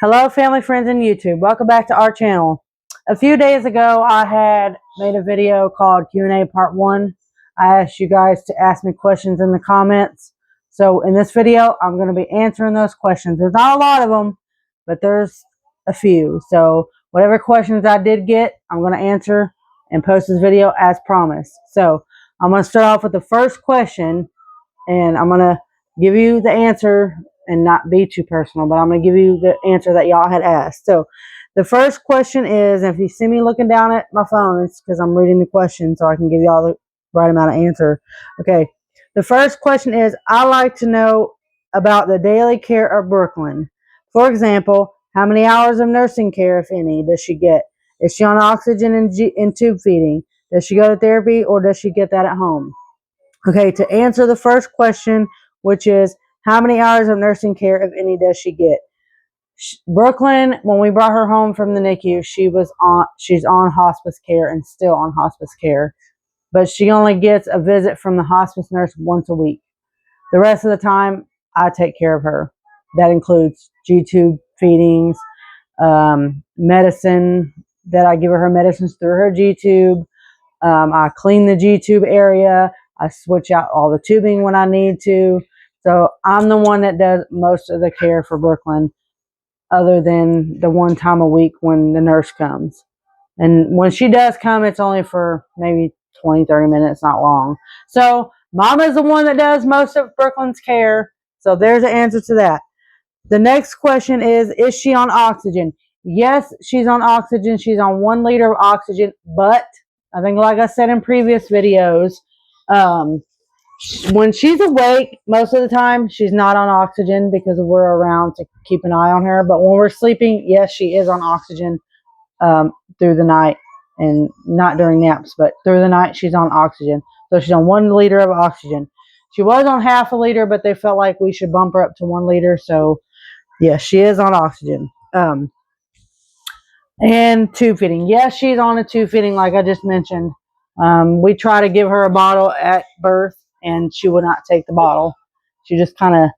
Hello, family, friends, and YouTube. Welcome back to our channel. A few days ago, I had made a video called Q&A Part 1. I asked you guys to ask me questions in the comments. So in this video, I'm going to be answering those questions. There's not a lot of them, but there's a few. So whatever questions I did get, I'm going to answer and post this video as promised. So I'm going to start off with the first question, and I'm going to give you the answer and not be too personal, but I'm going to give you the answer that y'all had asked. So the first question is, if you see me looking down at my phone, it's because I'm reading the question so I can give y'all the right amount of answer. Okay, the first question is, I like to know about the daily care of Brooklyn. For example, how many hours of nursing care, if any, does she get? Is she on oxygen and tube feeding? Does she go to therapy, or does she get that at home? Okay, to answer the first question, which is, how many hours of nursing care, if any, does she get? Brooklyn, when we brought her home from the NICU, she's on hospice care and still on hospice care. But she only gets a visit from the hospice nurse once a week. The rest of the time, I take care of her. That includes G-tube feedings, medicine, that I give her medicines through her G-tube. I clean the G-tube area. I switch out all the tubing when I need to. So I'm the one that does most of the care for Brooklyn, other than the one time a week when the nurse comes. And when she does come, it's only for maybe 20, 30 minutes, not long. So Mama's the one that does most of Brooklyn's care. So there's the answer to that. The next question is she on oxygen? Yes, she's on oxygen. She's on 1 liter of oxygen, but I think, like I said in previous videos, when she's awake, most of the time, she's not on oxygen because we're around to keep an eye on her. But when we're sleeping, yes, she is on oxygen through the night, and not during naps, but through the night, she's on oxygen. So she's on 1 liter of oxygen. She was on half a liter, but they felt like we should bump her up to 1 liter. So, yes, she is on oxygen. And tube feeding. Yes, she's on a tube feeding, like I just mentioned. We try to give her a bottle at birth, and she would not take the bottle. She just kind of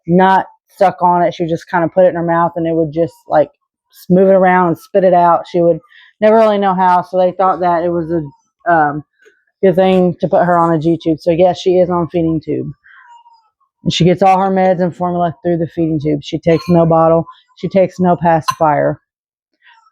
not stuck on it. She would just kind of put it in her mouth, and it would just like move it around and spit it out. She would never really know how, so they thought that it was a good thing to put her on a G-tube. So yes, she is on feeding tube. And she gets all her meds and formula through the feeding tube. She takes no bottle. She takes no pacifier.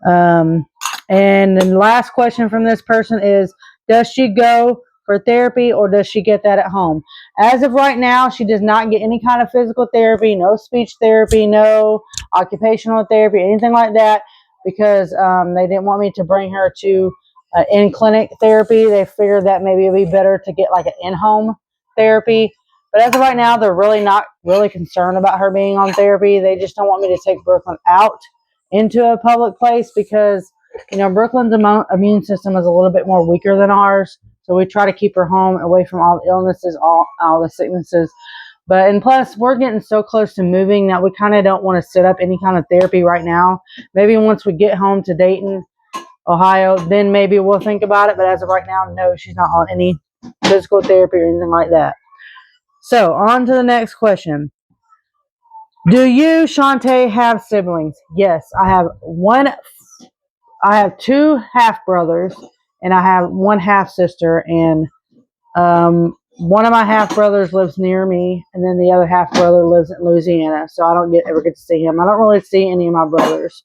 And then the last question from this person is, does she go for therapy, or does she get that at home? As of right now, she does not get any kind of physical therapy, no speech therapy, no occupational therapy, anything like that, because they didn't want me to bring her to in-clinic therapy. They figured that maybe it would be better to get like an in-home therapy. But as of right now, they're really not really concerned about her being on therapy. They just don't want me to take Brooklyn out into a public place because, you know, Brooklyn's immune system is a little bit more weaker than ours. So we try to keep her home, away from all the illnesses, all the sicknesses. But, and plus, we're getting so close to moving that we kind of don't want to set up any kind of therapy right now. Maybe once we get home to Dayton, Ohio, then maybe we'll think about it. But as of right now, no, she's not on any physical therapy or anything like that. So, on to the next question. Do you, Shantae, have siblings? Yes, I have one. I have 2 half brothers, and I have 1 half sister. And one of my half brothers lives near me, and then the other half brother lives in Louisiana. So I don't ever get to see him. I don't really see any of my brothers.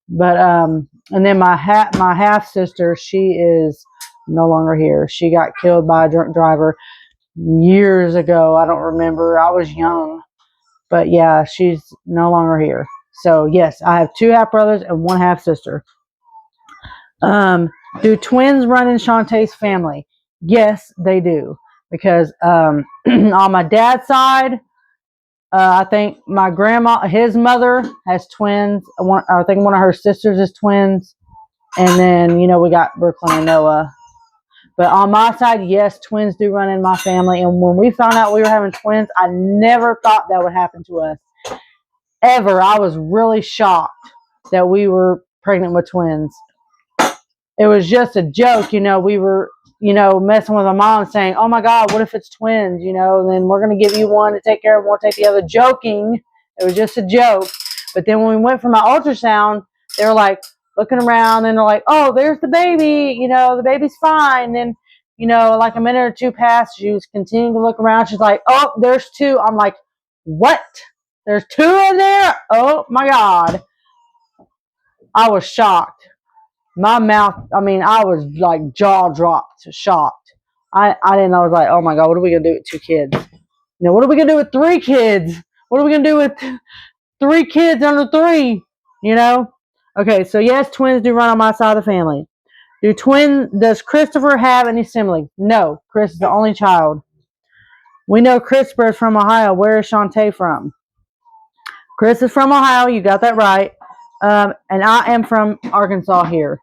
But and then my half sister, she is no longer here. She got killed by a drunk driver years ago. I don't remember. I was young. But yeah, she's no longer here. So yes, I have 2 half brothers and 1 half sister. Do twins run in Shantae's family? Yes, they do. Because on my dad's side, I think my grandma, his mother, has twins. I think one of her sisters is twins. And then, you know, we got Brooklyn and Noah. But on my side, yes, twins do run in my family. And when we found out we were having twins, I never thought that would happen to us. Ever. I was really shocked that we were pregnant with twins. It was just a joke, you know. We were, you know, messing with my mom, saying, oh my God, what if it's twins? You know, then we're going to give you one to take care of, we'll take the other. Joking. It was just a joke. But then when we went for my ultrasound, they were like looking around and they're like, oh, there's the baby. The baby's fine. And, like a minute or two passed. She was continuing to look around. She's like, oh, there's two. I'm like, what? There's two in there? Oh, my God. I was shocked. My mouth, I was like jaw dropped, shocked. I didn't know. I was like, oh my God, what are we going to do with 2 kids? What are we going to do with 3 kids? What are we going to do with 3 kids under 3? Okay, so yes, twins do run on my side of the family. Does Christopher have any siblings? No, Chris is the only child. We know Christopher is from Ohio. Where is Shantae from? Chris is from Ohio. You got that right. And I am from Arkansas here,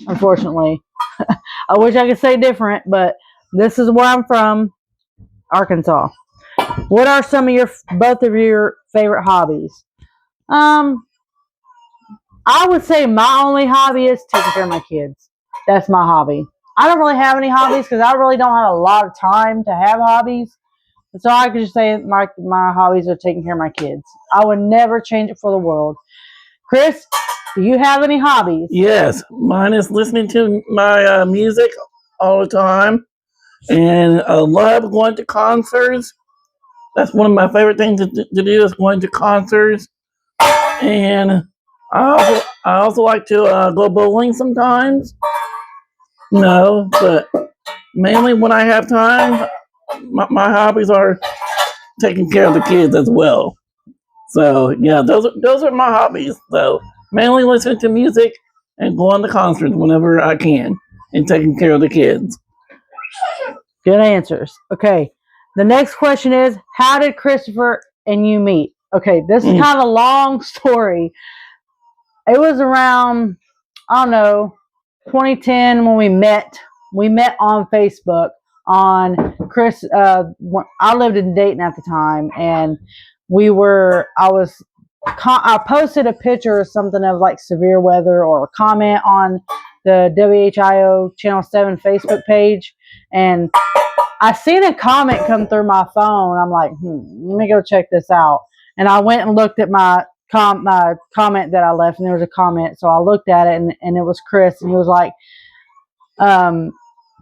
unfortunately. I wish I could say different, but this is where I'm from, Arkansas. What are some of both of your favorite hobbies? I would say my only hobby is taking care of my kids. That's my hobby. I don't really have any hobbies because I really don't have a lot of time to have hobbies. So I could just say my hobbies are taking care of my kids. I would never change it for the world. Chris, do you have any hobbies? Yes, mine is listening to my music all the time, and I love going to concerts. That's one of my favorite things to do is going to concerts, and I also like to go bowling sometimes. But mainly when I have time, my hobbies are taking care of the kids as well. So yeah, those are my hobbies. So mainly listening to music and going to concerts whenever I can, and taking care of the kids. Good answers. Okay, the next question is, how did Christopher and you meet? Okay, this is kind of a long story. It was around, I don't know, 2010 when we met. We met on Facebook on Chris. I lived in Dayton at the time, and I posted a picture or something of like severe weather or a comment on the WHIO Channel 7 Facebook page, and I seen a comment come through my phone. I'm like, let me go check this out. And I went and looked at my comment that I left, and there was a comment. So I looked at it, and it was Chris, and he was like,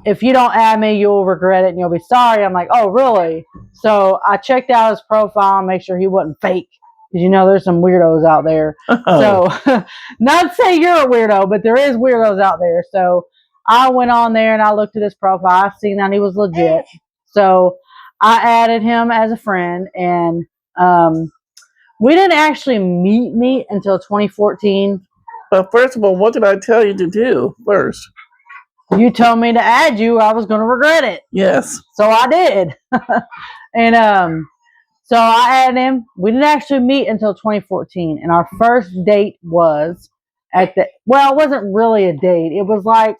if you don't add me, you'll regret it and you'll be sorry. I'm like, oh, really? So I checked out his profile and make sure he wasn't fake. Because, there's some weirdos out there. So, not to say you're a weirdo, but there is weirdos out there. So I went on there and I looked at his profile. I seen that he was legit. So I added him as a friend, and we didn't actually meet until 2014. But first of all, what did I tell you to do first? You told me to add you. I was going to regret it. Yes. So I did. And so I added him. We didn't actually meet until 2014. And our first date was it wasn't really a date. It was like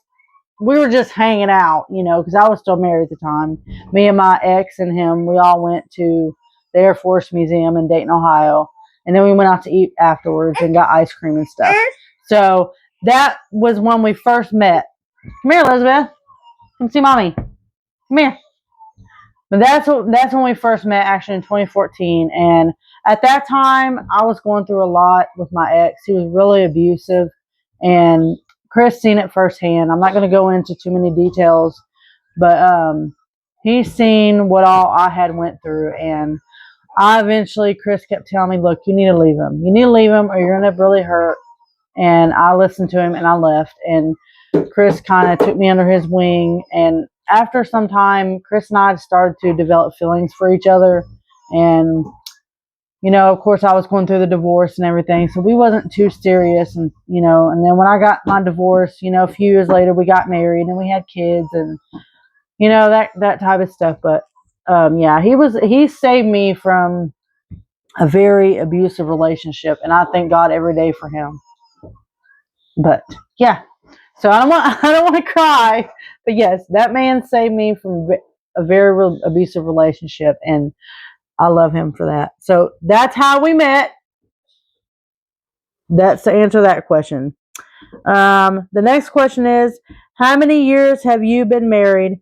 we were just hanging out, because I was still married at the time. Me and my ex and him, we all went to the Air Force Museum in Dayton, Ohio. And then we went out to eat afterwards and got ice cream and stuff. So that was when we first met. Come here, Elizabeth. Come see mommy. Come here. But that's when we first met, actually, in 2014. And at that time, I was going through a lot with my ex. He was really abusive, and Chris seen it firsthand. I'm not going to go into too many details, but he's seen what all I had went through. And Chris kept telling me, look, you need to leave him. You need to leave him or you're going to really hurt. And I listened to him and I left. And Chris kind of took me under his wing. And after some time, Chris and I started to develop feelings for each other. And, of course, I was going through the divorce and everything. So we wasn't too serious. And, and then when I got my divorce, a few years later, we got married and we had kids and, that type of stuff. But, yeah, he saved me from a very abusive relationship. And I thank God every day for him. But, yeah. So I don't want to cry, but yes, that man saved me from a very abusive relationship, and I love him for that. So that's how we met. That's to answer that question. The next question is, how many years have you been married?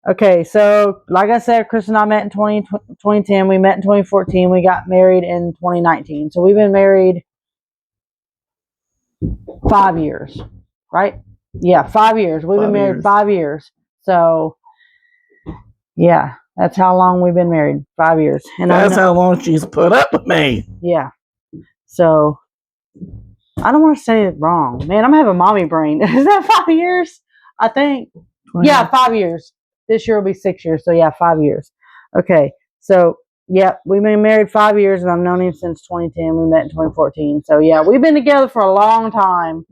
Okay, so like I said, Chris and I met in 2010. We met in 2014. We got married in 2019. So we've been married 5 years, right? Yeah, 5 years. We've been 5 married years. 5 years. So, yeah, that's how long we've been married. 5 years. And That's how long she's put up with me. yeah. So, I don't want to say it wrong. Man, I'm having mommy brain. Is that 5 years? I think. Yeah, 5 years. This year will be 6 years. So, yeah, 5 years. Okay. So, yeah, we've been married 5 years, and I've known him since 2010. We met in 2014. So, yeah, we've been together for a long time.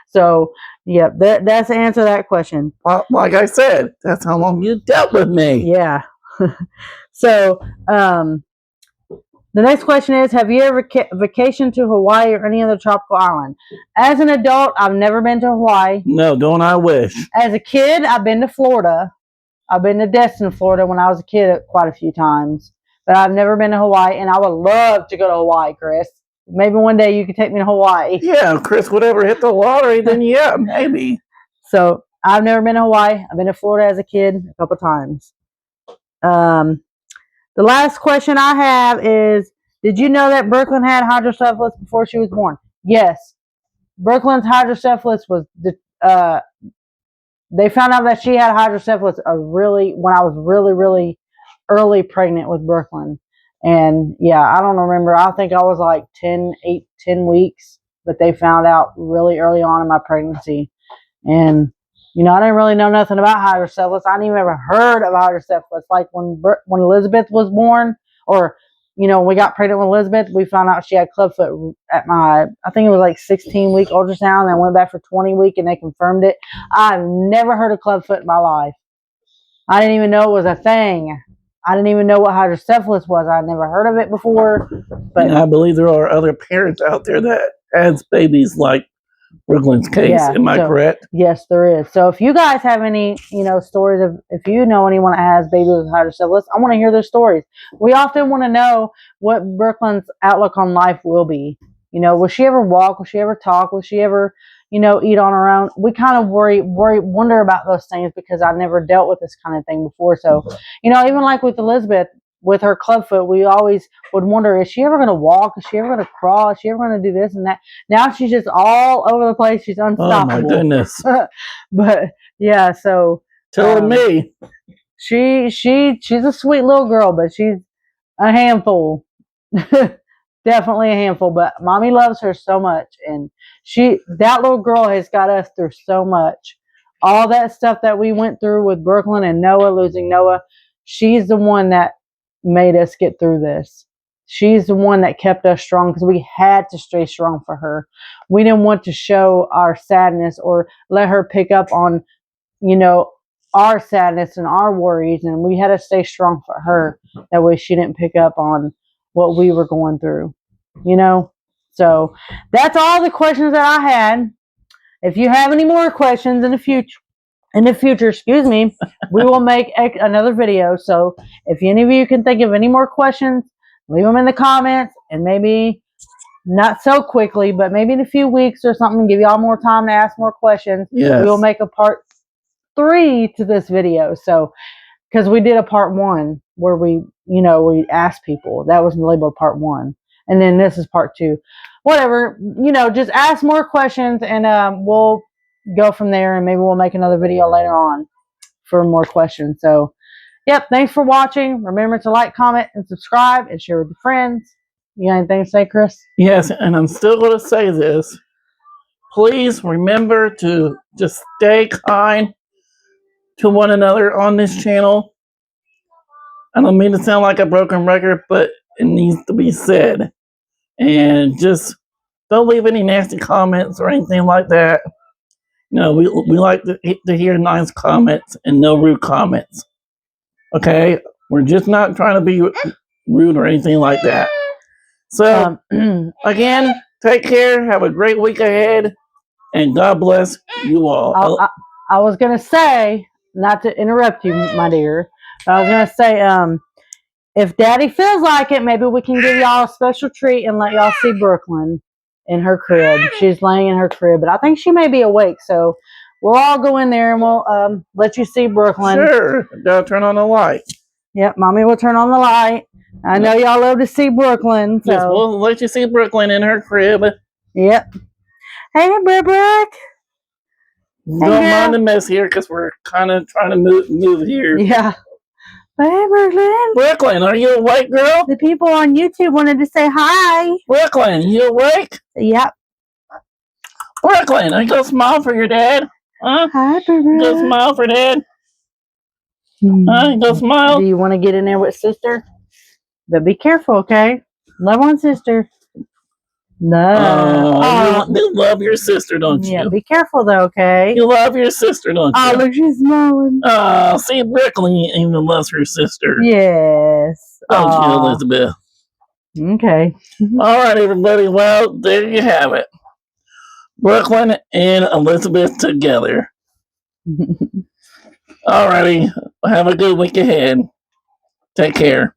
So, yeah, that's the answer to that question. Well, like I said, that's how long you dealt with me. Yeah. So, the next question is, have you ever vacationed to Hawaii or any other tropical island? As an adult, I've never been to Hawaii. No, don't I wish. As a kid, I've been to Florida. I've been to Destin, Florida when I was a kid quite a few times. But I've never been to Hawaii, and I would love to go to Hawaii, Chris. Maybe one day you could take me to Hawaii. Yeah, if Chris would ever hit the lottery, then yeah, maybe. So, I've never been to Hawaii. I've been to Florida as a kid a couple times. The last question I have is, did you know that Brooklyn had hydrocephalus before she was born? Yes. Brooklyn's hydrocephalus was, they found out that she had hydrocephalus when I was really, really early pregnant with Brooklyn. And yeah, I don't remember. I think I was like 10 weeks, but they found out really early on in my pregnancy. And I didn't really know nothing about hydrocephalus. I didn't even ever heard of hydrocephalus. Like when Elizabeth was born, or when we got pregnant with Elizabeth, we found out she had clubfoot at I think it was like 16-week ultrasound. And I went back for 20-week, and they confirmed it. I've never heard of clubfoot in my life. I didn't even know it was a thing. I didn't even know what hydrocephalus was. I'd never heard of it before. But and I believe there are other parents out there that has babies like Brooklyn's case. Yeah, Am I correct? Yes, there is. So if you guys have any, stories of, if you know anyone that has babies with hydrocephalus, I want to hear their stories. We often want to know what Brooklyn's outlook on life will be. Will she ever walk? Will she ever talk? Will she ever, eat on her own? We kind of wonder about those things because I never dealt with this kind of thing before. So, even like with Elizabeth, with her clubfoot, we always would wonder, is she ever going to walk? Is she ever going to crawl? Is she ever going to do this and that? Now she's just all over the place. She's unstoppable. Oh, my goodness. But, yeah, so. Tell me. She's a sweet little girl, but she's a handful. Definitely a handful, but mommy loves her so much. And that little girl has got us through so much. All that stuff that we went through with Brooklyn and Noah, losing Noah, she's the one that made us get through this. She's the one that kept us strong because we had to stay strong for her. We didn't want to show our sadness or let her pick up on, our sadness and our worries, and we had to stay strong for her. That way she didn't pick up on what we were going through, So that's all the questions that I had. If you have any more questions in the future, excuse me, we will make another video. So if any of you can think of any more questions, leave them in the comments, and maybe not so quickly, but maybe in a few weeks or something, give y'all more time to ask more questions. Yes. We will make a part 3 to this video. So, because we did a part 1 where we asked people. That was labeled part 1. And then this is part 2. Whatever, just ask more questions, and we'll go from there, and maybe we'll make another video later on for more questions. So, yep, thanks for watching. Remember to like, comment, and subscribe, and share with your friends. You got anything to say, Chris? Yes, and I'm still going to say this. Please remember to just stay kind to one another on this channel. I don't mean to sound like a broken record, but it needs to be said. And just don't leave any nasty comments or anything like that. We like to hear nice comments and no rude comments. Okay? We're just not trying to be rude or anything like that. So, again, take care. Have a great week ahead. And God bless you all. I was going to say, not to interrupt you, my dear, but I was going to say, if Daddy feels like it, maybe we can give y'all a special treat and let y'all see Brooklyn in her crib. She's laying in her crib, but I think she may be awake, so we'll all go in there and we'll let you see Brooklyn. Sure. Gotta turn on the light. Yep, Mommy will turn on the light. I know y'all love to see Brooklyn. So. Yes, we'll let you see Brooklyn in her crib. Yep. Hey, Brooke. Don't girl. mind the mess here because we're kind of trying to move here. Yeah. Hey, Brooklyn. Brooklyn, are you awake, girl? The people on YouTube wanted to say hi. Brooklyn, you awake? Yep. Brooklyn, are you gonna smile for your dad? Huh? Hi, You gonna Brooklyn. smile for dad? Huh? You gonna smile? Do you want to get in there with sister? But be careful, okay? Love on sister. No. You love your sister, don't you? Yeah, be careful though, okay? You love your sister, don't you? Oh, look, she's smiling. See, Brooklyn even loves her sister. Yes. Don't you, Elizabeth? Okay. All right, everybody. Well, there you have it. Brooklyn and Elizabeth together. All righty. Have a good week ahead. Take care.